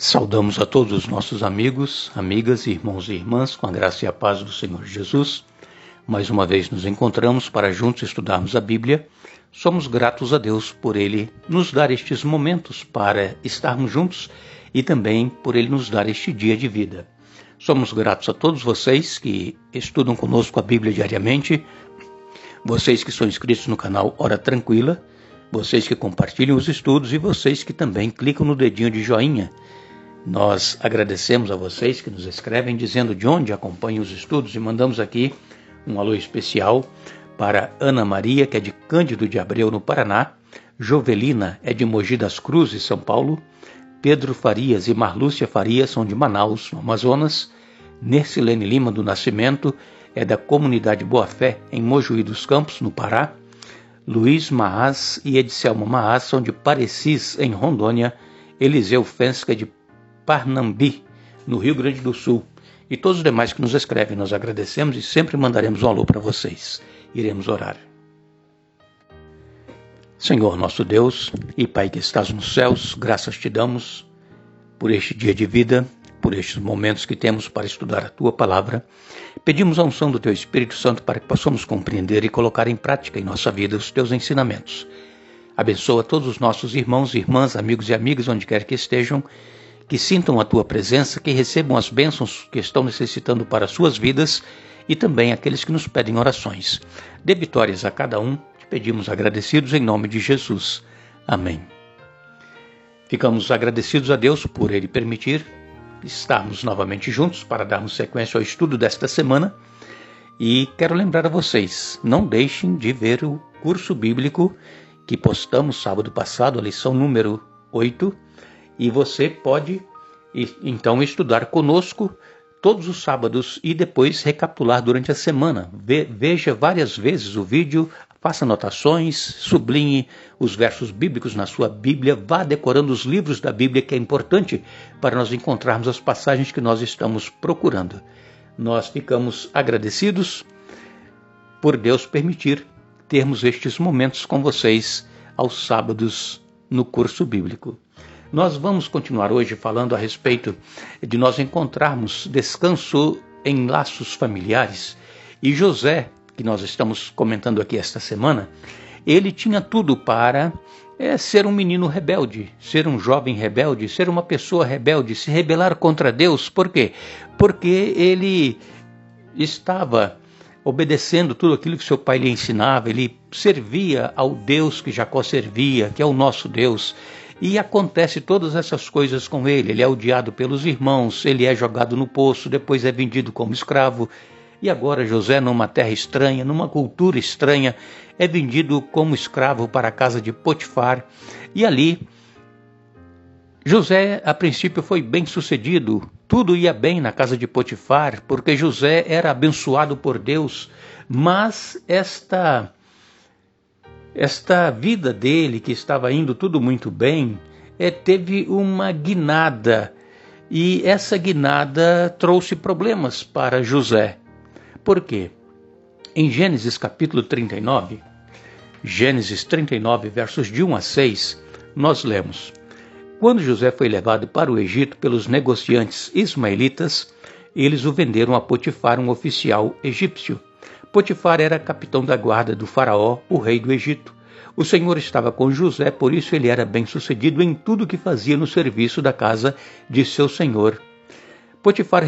Saudamos a todos os nossos amigos, amigas, irmãos e irmãs, com a graça e a paz do Senhor Jesus. Mais uma vez nos encontramos para juntos estudarmos a Bíblia. Somos gratos a Deus por Ele nos dar estes momentos para estarmos juntos e também por Ele nos dar este dia de vida. Somos gratos a todos vocês que estudam conosco a Bíblia diariamente, vocês que são inscritos no canal Hora Tranquila, vocês que compartilham os estudos e vocês que também clicam no dedinho de joinha. Nós agradecemos a vocês que nos escrevem dizendo de onde acompanham os estudos e mandamos aqui um alô especial para Ana Maria, que é de Cândido de Abreu, no Paraná, Jovelina é de Mogi das Cruzes, São Paulo, Pedro Farias e Marlúcia Farias são de Manaus, no Amazonas, Nercilene Lima do Nascimento é da Comunidade Boa Fé, em Mojuí dos Campos, no Pará, Luiz Maas e Edicelma Maas são de Parecis, em Rondônia, Eliseu Fensca de Parnambi, no Rio Grande do Sul. E todos os demais que nos escrevem, nós agradecemos e sempre mandaremos um alô para vocês. Iremos orar. Senhor nosso Deus e Pai que estás nos céus, graças te damos por este dia de vida, por estes momentos que temos para estudar a Tua Palavra. Pedimos a unção do Teu Espírito Santo para que possamos compreender e colocar em prática em nossa vida os Teus ensinamentos. Abençoa todos os nossos irmãos e irmãs, amigos e amigas, onde quer que estejam, que sintam a Tua presença, que recebam as bênçãos que estão necessitando para as suas vidas e também aqueles que nos pedem orações. Dê vitórias a cada um, te pedimos agradecidos em nome de Jesus. Amém. Ficamos agradecidos a Deus por Ele permitir estarmos novamente juntos para darmos sequência ao estudo desta semana. E quero lembrar a vocês, não deixem de ver o curso bíblico que postamos sábado passado, a lição número 8, e você pode, então, estudar conosco todos os sábados e depois recapitular durante a semana. Veja várias vezes o vídeo, faça anotações, sublinhe os versos bíblicos na sua Bíblia, vá decorando os livros da Bíblia, que é importante para nós encontrarmos as passagens que nós estamos procurando. Nós ficamos agradecidos por Deus permitir termos estes momentos com vocês aos sábados no curso bíblico. Nós vamos continuar hoje falando a respeito de nós encontrarmos descanso em laços familiares. E José, que nós estamos comentando aqui esta semana, ele tinha tudo para ser um menino rebelde, ser um jovem rebelde, ser uma pessoa rebelde, se rebelar contra Deus. Por quê? Porque ele estava obedecendo tudo aquilo que seu pai lhe ensinava, ele servia ao Deus que Jacó servia, que é o nosso Deus. E acontece todas essas coisas com ele. Ele é odiado pelos irmãos, ele é jogado no poço, depois é vendido como escravo. E agora José, numa terra estranha, numa cultura estranha, é vendido como escravo para a casa de Potifar. E ali, José, a princípio, foi bem sucedido. Tudo ia bem na casa de Potifar, porque José era abençoado por Deus. Mas esta vida dele, que estava indo tudo muito bem, teve uma guinada. E essa guinada trouxe problemas para José. Por quê? Em Gênesis capítulo 39, Gênesis 39, versos de 1 a 6, nós lemos: Quando José foi levado para o Egito pelos negociantes ismaelitas, eles o venderam a Potifar, um oficial egípcio. Potifar era capitão da guarda do faraó, o rei do Egito. O Senhor estava com José, por isso ele era bem-sucedido em tudo que fazia no serviço da casa de seu senhor. Potifar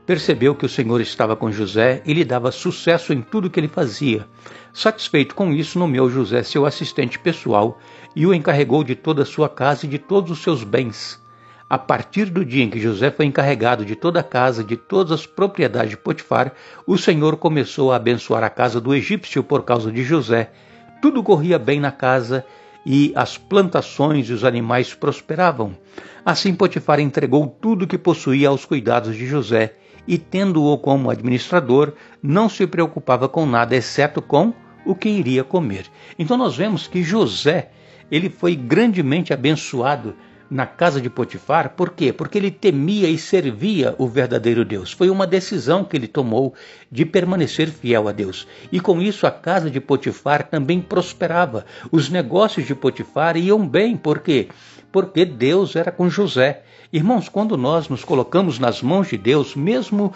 percebeu que o Senhor estava com José e lhe dava sucesso em tudo que ele fazia. Satisfeito com isso, nomeou José seu assistente pessoal e o encarregou de toda a sua casa e de todos os seus bens. A partir do dia em que José foi encarregado de toda a casa, de todas as propriedades de Potifar, o Senhor começou a abençoar a casa do egípcio por causa de José. Tudo corria bem na casa e as plantações e os animais prosperavam. Assim Potifar entregou tudo que possuía aos cuidados de José e, tendo-o como administrador, não se preocupava com nada, exceto com o que iria comer. Então nós vemos que José, ele foi grandemente abençoado na casa de Potifar. Por quê? Porque ele temia e servia o verdadeiro Deus. Foi uma decisão que ele tomou de permanecer fiel a Deus. E com isso a casa de Potifar também prosperava. Os negócios de Potifar iam bem. Por quê? Porque Deus era com José. Irmãos, quando nós nos colocamos nas mãos de Deus, mesmo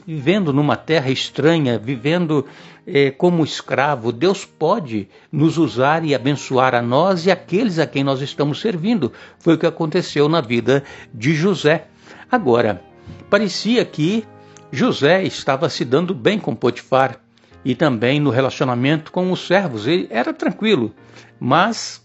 vivendo numa terra estranha, vivendo como escravo, Deus pode nos usar e abençoar a nós e aqueles a quem nós estamos servindo. Foi o que aconteceu na vida de José. Agora, parecia que José estava se dando bem com Potifar e também no relacionamento com os servos. Ele era tranquilo, mas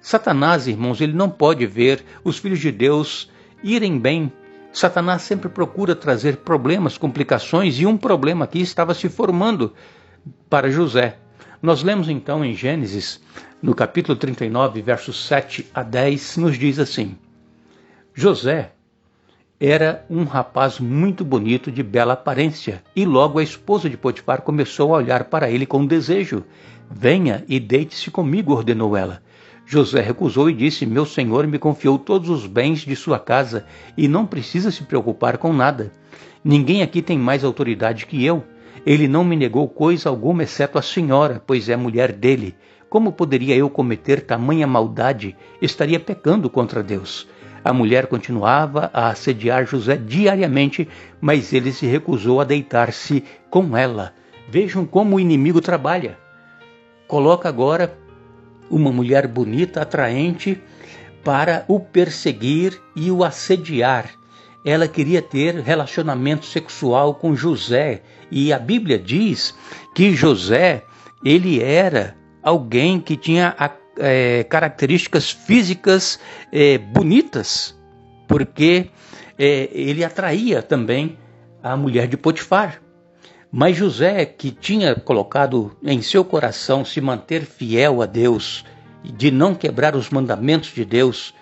Satanás, irmãos, ele não pode ver os filhos de Deus irem bem. Satanás sempre procura trazer problemas, complicações, e um problema aqui estava se formando para José. Nós lemos então em Gênesis, no capítulo 39, versos 7 a 10, nos diz assim: José era um rapaz muito bonito, de bela aparência, e logo a esposa de Potifar começou a olhar para ele com desejo. Venha e deite-se comigo, ordenou ela. José recusou e disse: meu senhor me confiou todos os bens de sua casa e não precisa se preocupar com nada. Ninguém aqui tem mais autoridade que eu. Ele não me negou coisa alguma exceto a senhora, pois é mulher dele. Como poderia eu cometer tamanha maldade? Estaria pecando contra Deus. A mulher continuava a assediar José diariamente, mas ele se recusou a deitar-se com ela. Vejam como o inimigo trabalha. Coloca agora uma mulher bonita, atraente, para o perseguir e o assediar. Ela queria ter relacionamento sexual com José. E a Bíblia diz que José, ele era alguém que tinha características físicas bonitas, porque ele atraía também a mulher de Potifar. Mas José, que tinha colocado em seu coração se manter fiel a Deus, de não quebrar os mandamentos de Deus,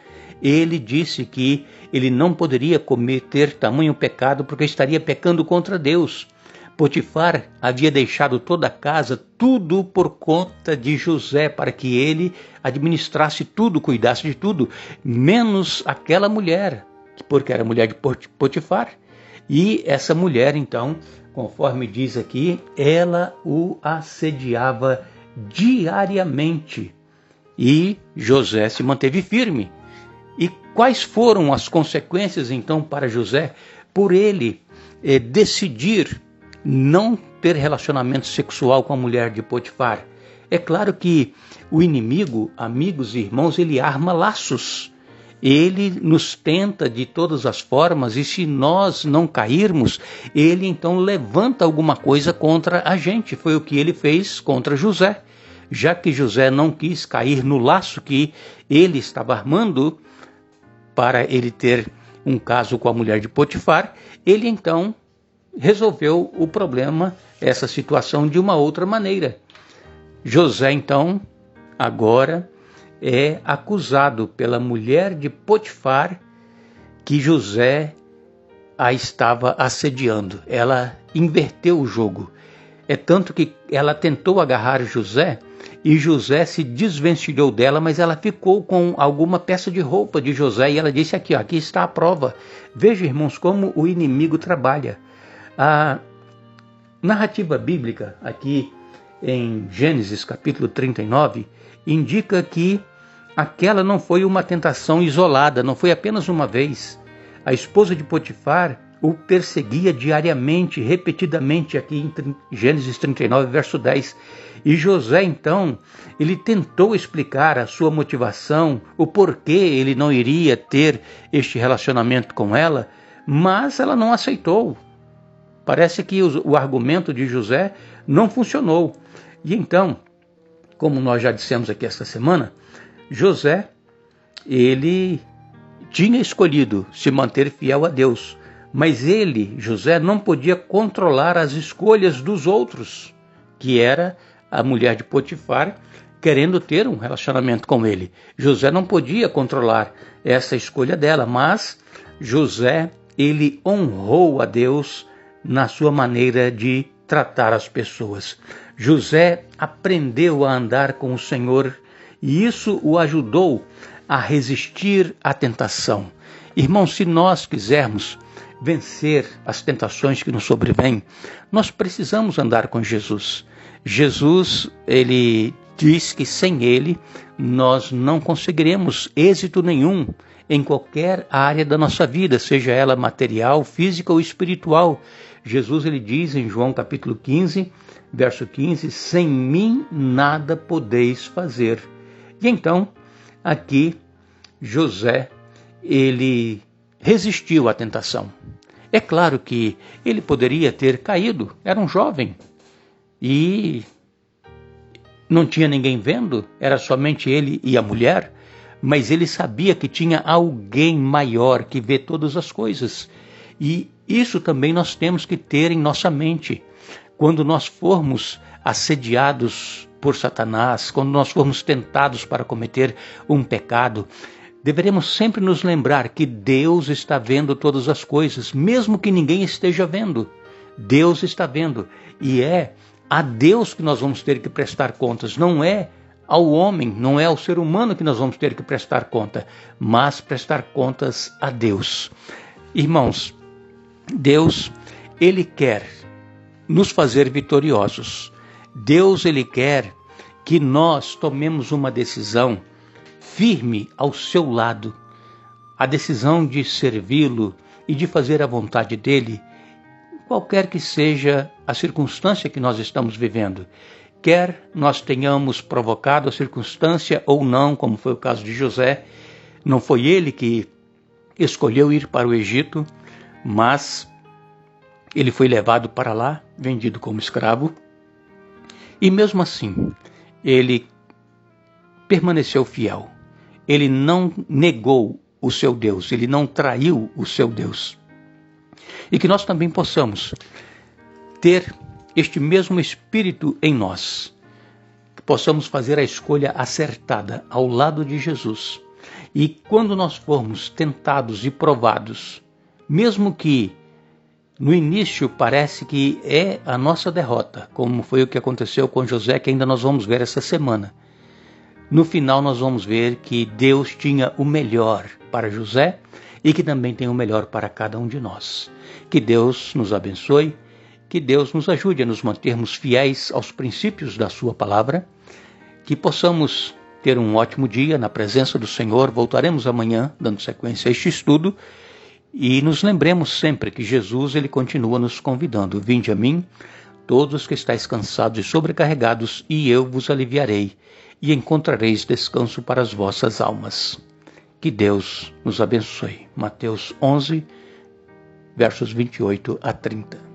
ele disse que ele não poderia cometer tamanho pecado porque estaria pecando contra Deus. Potifar havia deixado toda a casa, tudo por conta de José, para que ele administrasse tudo, cuidasse de tudo, menos aquela mulher, porque era mulher de Potifar. E essa mulher, então, conforme diz aqui, ela o assediava diariamente. E José se manteve firme. E quais foram as consequências, então, para José? Por ele decidir não ter relacionamento sexual com a mulher de Potifar. É claro que o inimigo, amigos e irmãos, ele arma laços. Ele nos tenta de todas as formas, e se nós não cairmos, ele então levanta alguma coisa contra a gente. Foi o que ele fez contra José. Já que José não quis cair no laço que ele estava armando para ele ter um caso com a mulher de Potifar, ele então resolveu o problema, essa situação, de uma outra maneira. José então agora é acusado pela mulher de Potifar que José a estava assediando. Ela inverteu o jogo. É tanto que ela tentou agarrar José e José se desvencilhou dela, mas ela ficou com alguma peça de roupa de José e ela disse: aqui, aqui está a prova. Veja, irmãos, como o inimigo trabalha. A narrativa bíblica aqui em Gênesis capítulo 39 indica que aquela não foi uma tentação isolada, não foi apenas uma vez. A esposa de Potifar o perseguia diariamente, repetidamente, aqui em Gênesis 39, verso 10. E José, então, ele tentou explicar a sua motivação, o porquê ele não iria ter este relacionamento com ela, mas ela não aceitou. Parece que o argumento de José não funcionou. E então, como nós já dissemos aqui esta semana, José, ele tinha escolhido se manter fiel a Deus, mas ele, José, não podia controlar as escolhas dos outros, que era a mulher de Potifar querendo ter um relacionamento com ele. José não podia controlar essa escolha dela, mas José, ele honrou a Deus na sua maneira de tratar as pessoas. José aprendeu a andar com o Senhor e isso o ajudou a resistir à tentação. Irmãos, se nós quisermos vencer as tentações que nos sobrevêm, nós precisamos andar com Jesus. Jesus, ele diz que sem ele nós não conseguiremos êxito nenhum em qualquer área da nossa vida, seja ela material, física ou espiritual. Jesus, ele diz em João capítulo 15, verso 15, sem mim nada podeis fazer. E então, aqui, José, ele resistiu à tentação. É claro que ele poderia ter caído, era um jovem e não tinha ninguém vendo, era somente ele e a mulher, mas ele sabia que tinha alguém maior que vê todas as coisas. E isso também nós temos que ter em nossa mente. Quando nós formos assediados por Satanás, quando nós formos tentados para cometer um pecado, deveremos sempre nos lembrar que Deus está vendo todas as coisas, mesmo que ninguém esteja vendo. Deus está vendo. E é a Deus que nós vamos ter que prestar contas. Não é ao homem, não é ao ser humano que nós vamos ter que prestar conta, mas prestar contas a Deus. Irmãos, Deus, ele quer nos fazer vitoriosos. Deus, ele quer que nós tomemos uma decisão firme ao seu lado, a decisão de servi-lo e de fazer a vontade dele, qualquer que seja a circunstância que nós estamos vivendo. Quer nós tenhamos provocado a circunstância ou não, como foi o caso de José, não foi ele que escolheu ir para o Egito, mas ele foi levado para lá, vendido como escravo, e mesmo assim, ele permaneceu fiel. Ele não negou o seu Deus, ele não traiu o seu Deus. E que nós também possamos ter este mesmo espírito em nós, que possamos fazer a escolha acertada ao lado de Jesus. E quando nós formos tentados e provados, mesmo que no início parece que é a nossa derrota, como foi o que aconteceu com José, que ainda nós vamos ver essa semana. No final nós vamos ver que Deus tinha o melhor para José e que também tem o melhor para cada um de nós. Que Deus nos abençoe, que Deus nos ajude a nos mantermos fiéis aos princípios da sua palavra, que possamos ter um ótimo dia na presença do Senhor. Voltaremos amanhã dando sequência a este estudo e nos lembremos sempre que Jesus, ele continua nos convidando. Vinde a mim, todos que estáis cansados e sobrecarregados, e eu vos aliviarei, e encontrareis descanso para as vossas almas. Que Deus nos abençoe. Mateus 11, versos 28 a 30.